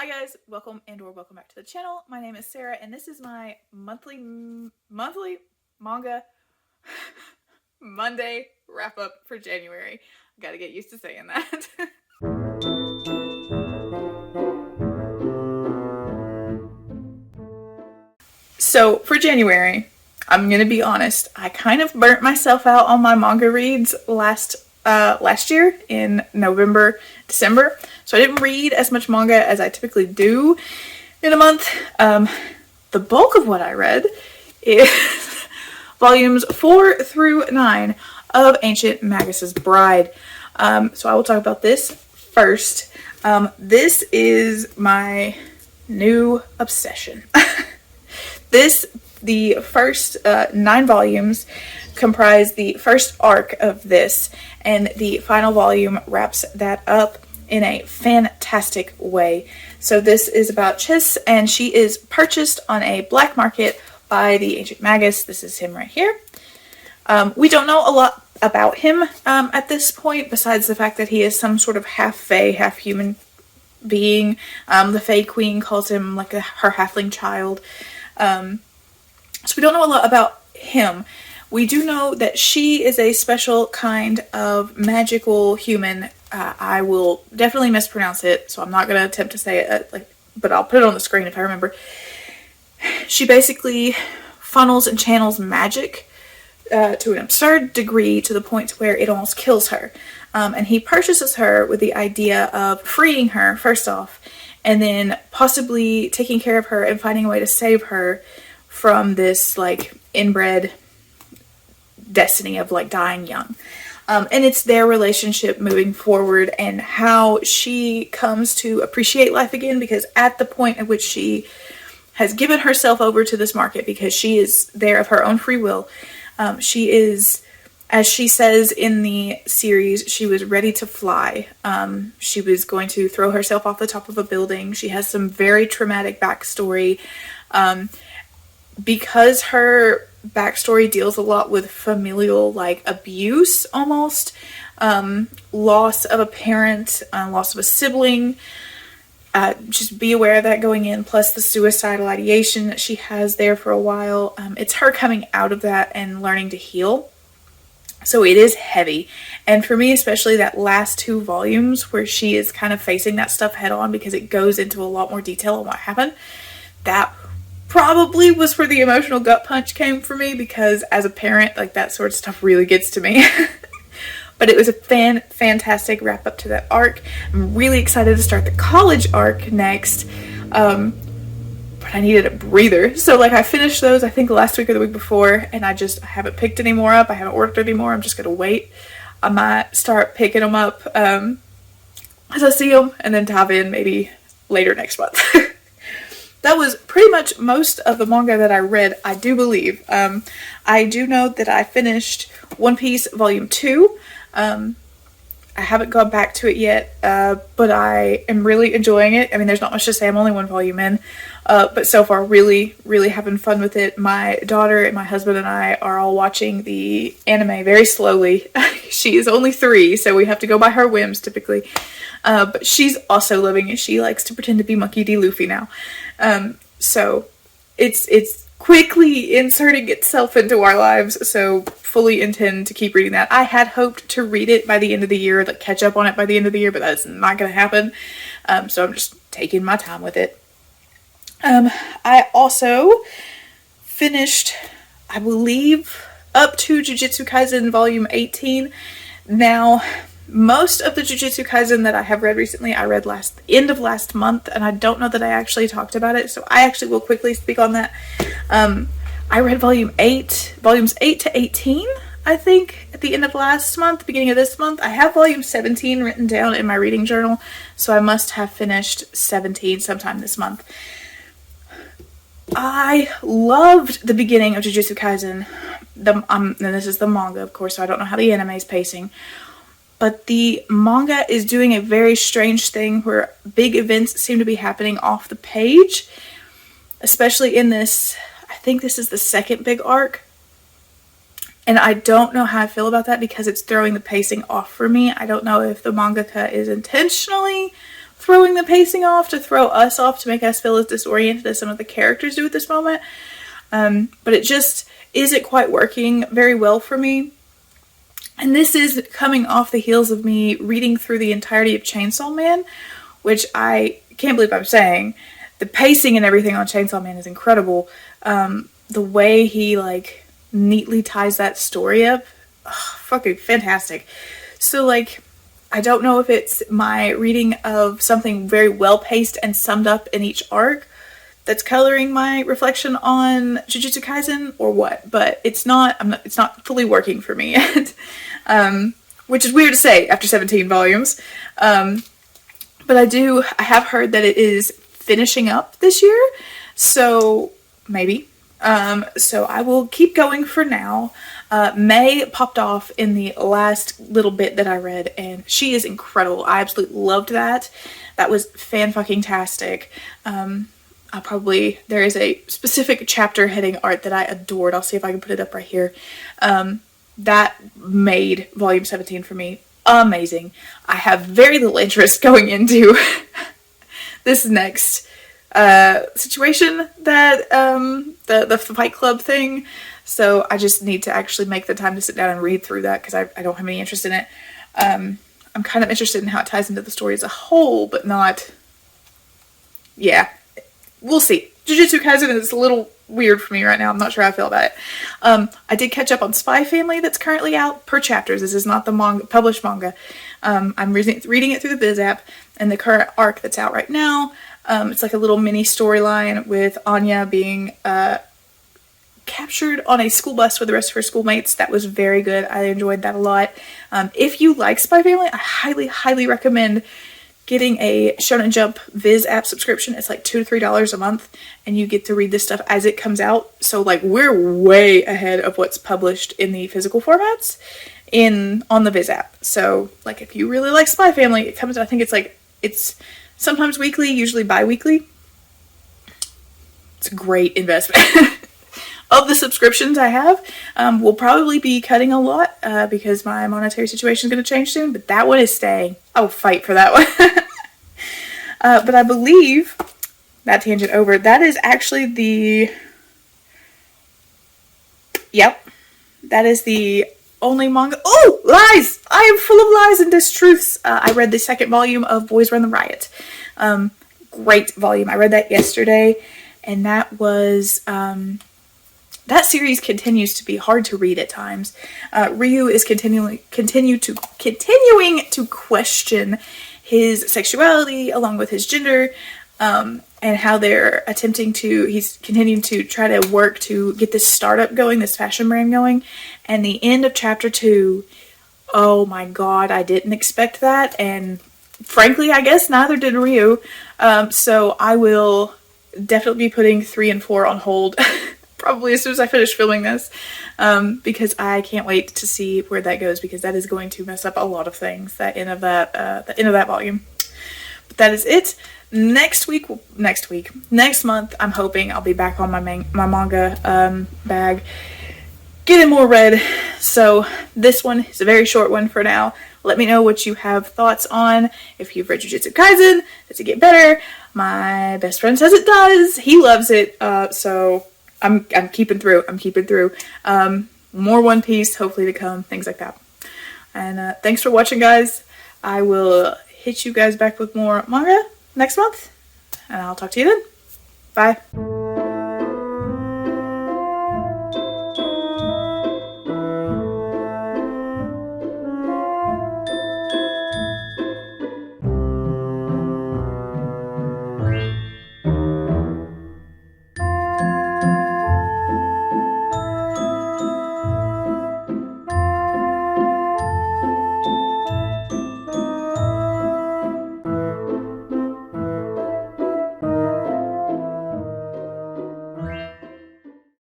Hi guys, welcome back to the channel. My name is Sarah and this is my monthly manga Monday wrap up for January. I gotta get used to saying that. So for January, I'm gonna be honest, I kind of burnt myself out on my manga reads last year in November, December. So I didn't read as much manga as I typically do in a month. The bulk of what I read is volumes 4 through 9 of Ancient Magus's Bride. So I will talk about this first. This is my new obsession. The first 9 volumes comprise the first arc of this, and the final volume wraps that up in a fantastic way. So this is about Chiss, and she is purchased on a black market by the Ancient Magus. This is him right here. We don't know a lot about him at this point, besides the fact that he is some sort of half-fae, half-human being. The Fae Queen calls him like her halfling child. So we don't know a lot about him. We do know that she is a special kind of magical human. I will definitely mispronounce it, so I'm not going to attempt to say it, but I'll put it on the screen if I remember. She basically funnels and channels magic to an absurd degree, to the point where it almost kills her. And he purchases her with the idea of freeing her, first off, and then possibly taking care of her and finding a way to save her from this, inbred destiny of, dying young. And it's their relationship moving forward and how she comes to appreciate life again, because at the point at which she has given herself over to this market, because she is there of her own free will, she is, as she says in the series, she was ready to fly. She was going to throw herself off the top of a building. She has some very traumatic backstory. Because her backstory deals a lot with familial, abuse almost, loss of a parent, loss of a sibling, just be aware of that going in, plus the suicidal ideation that she has there for a while. It's her coming out of that and learning to heal. So it is heavy. And for me, especially that last 2 volumes where she is kind of facing that stuff head on, because it goes into a lot more detail on what happened, that probably was where the emotional gut punch came for me, because as a parent, that sort of stuff really gets to me. But it was a fantastic wrap up to that arc. I'm really excited to start the college arc next. But I needed a breather. So I finished those, I think, last week or the week before, and I haven't picked any more up. I haven't ordered any more. I'm just going to wait. I might start picking them up as I see them, and then dive in maybe later next month. That was pretty much most of the manga that I read, I do believe. I do know that I finished One Piece Volume 2. I haven't gone back to it yet, but I am really enjoying it. I mean, there's not much to say. I'm only 1 volume in. But so far, really, really having fun with it. My daughter and my husband and I are all watching the anime very slowly. She is only 3, so we have to go by her whims typically. But she's also loving it. She likes to pretend to be Monkey D. Luffy now. So it's quickly inserting itself into our lives, so fully intend to keep reading that. I had hoped to read it by the end of the year, catch up on it by the end of the year, but that's not going to happen. So I'm just taking my time with it. I also finished, I believe, up to JuJutsu Kaisen Volume 18. Now, most of the JuJutsu Kaisen that I have read recently, I read end of last month, and I don't know that I actually talked about it, so I actually will quickly speak on that. I read volumes 8 to 18, I think, at the end of last month, beginning of this month. I have volume 17 written down in my reading journal, so I must have finished 17 sometime this month. I loved the beginning of JuJutsu Kaisen. And this is the manga, of course, so I don't know how the anime is pacing. But the manga is doing a very strange thing where big events seem to be happening off the page. Especially in this, I think this is the second big arc. And I don't know how I feel about that, because it's throwing the pacing off for me. I don't know if the mangaka is intentionally throwing the pacing off, to throw us off, to make us feel as disoriented as some of the characters do at this moment. But it just isn't quite working very well for me. And this is coming off the heels of me reading through the entirety of Chainsaw Man, which I can't believe I'm saying. The pacing and everything on Chainsaw Man is incredible. The way he, like, neatly ties that story up, fucking fantastic. So, like, I don't know if it's my reading of something very well paced and summed up in each arc that's coloring my reflection on JuJutsu Kaisen or what, but it's not fully working for me yet. Which is weird to say after 17 volumes. But I have heard that it is finishing up this year, so maybe. So I will keep going for now. May popped off in the last little bit that I read, and she is incredible. I absolutely loved that. That was fan-fucking-tastic. There is a specific chapter heading art that I adored. I'll see if I can put it up right here. That made volume 17 for me amazing. I have very little interest going into this next situation, that the Fight Club thing. So I just need to actually make the time to sit down and read through that, because I don't have any interest in it. I'm kind of interested in how it ties into the story as a whole, but not... Yeah. We'll see. JuJutsu Kaisen is a little weird for me right now. I'm not sure how I feel about it. I did catch up on Spy Family that's currently out per chapters. This is not the published manga. I'm reading it through the Biz app, and the current arc that's out right now, it's like a little mini storyline with Anya being captured on a school bus with the rest of her schoolmates. That was very good. I enjoyed that a lot. If you like Spy Family, I highly, highly recommend getting a Shonen Jump Viz app subscription. It's like $2 to $3 a month, and you get to read this stuff as it comes out. So, like, we're way ahead of what's published in the physical formats on the Viz app. So, like, if you really like Spy Family, it comes, I think it's sometimes weekly, usually bi-weekly. It's a great investment. Of the subscriptions I have, we'll probably be cutting a lot because my monetary situation is going to change soon, but that one is staying. I'll fight for that one. But I believe, that tangent over, that is actually Yep. That is the only manga... Oh! Lies! I am full of lies and distruths. I read the second volume of Boys Run the Riot. Great volume. I read that yesterday, and that was... That series continues to be hard to read at times. Ryu is continuing to question his sexuality along with his gender, and how he's continuing to try to work to get this startup going, this fashion brand going. And the end of chapter 2, oh my god, I didn't expect that, and frankly, I guess neither did Ryu. So I will definitely be putting 3 and 4 on hold. Probably as soon as I finish filming this, because I can't wait to see where that goes, because that is going to mess up a lot of things, the end of that volume. But that is it. Next month, I'm hoping I'll be back on my manga bag, getting more read. So this one is a very short one for now. Let me know what you have thoughts on. If you've read JuJutsu Kaisen, does it get better? My best friend says it does. He loves it, so... I'm keeping through. More One Piece, hopefully to come, things like that. And thanks for watching, guys. I will hit you guys back with more manga next month, and I'll talk to you then. Bye.